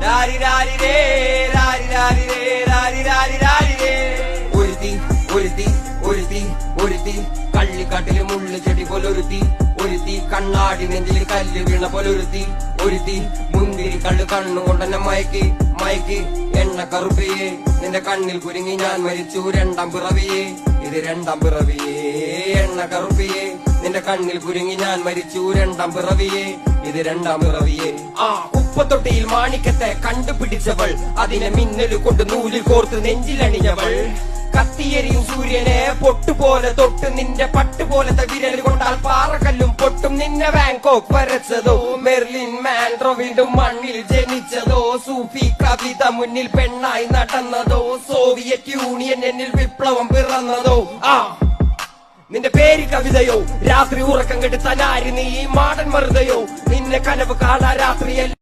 രാരി രാരി രേ രാരി രാരി രേ രാരി രാരി രാരി രേ. ഒരുത്തി ഒരുത്തി ഒരുത്തി ഒരുത്തി കള്ളിക്കാട്ടില് മുള്ളു ചെടി പോലൊരുത്തി, ഒരുത്തി കണ്ണാടി നെഞ്ചിൽ കല്ല് വീണ പോലൊരുത്തി, ഒരുത്തി മുന്തിരി കള്ളു കണ്ണുകൊണ്ടെന്നെ മയക്കി മയക്കി. എണ്ണ കറുപ്പിയേ നിന്റെ കണ്ണിൽ കുരുങ്ങി ഞാൻ മരിച്ചു രണ്ടാം പിറവിയേ, ഇത് രണ്ടാം പിറവിയേ. എണ്ണ കറുപ്പിയേ നിന്റെ കണ്ണിൽ കുരുങ്ങി ഞാൻ മരിച്ചു രണ്ടാം പിറവിയേ, ഇത് രണ്ടാം പിറവിയേ. കുപ്പത്തൊട്ടിയിൽ മാണിക്കത്തെ കണ്ടുപിടിച്ചവൾ, അതിനെ മിന്നല് കൊണ്ട് നൂലിൽ കോർത്ത് നെഞ്ചിലണിഞ്ഞവൾ. കത്തിയെരിയും സൂര്യനെ പൊട്ടുപോലെ തൊട്ട് നിന്റെ പട്ടുപോലത്തെ വിരൽ കൊണ്ടാൽ പാറക്കല്ലും പൊട്ടും. നിന്നെ ബാങ്കോക്ക് വരച്ചതോ മെർലിൻ മാൻഡ്രോ വീണ്ടും മണ്ണിൽ ജനിച്ചതോ, സൂഫി കവിത മുന്നിൽ പെണ്ണായി നടന്നതോ, സോവിയറ്റ് യൂണിയൻ എന്നിൽ വിപ്ലവം പിറന്നതോ. നിന്റെ പേര് കവിതയോ, രാത്രി ഉറക്കം കെടുത്താനാരി നീ മാടൻ മറുതയോ, നിന്നെ കനവ് കാണാ രാത്രിയല്ല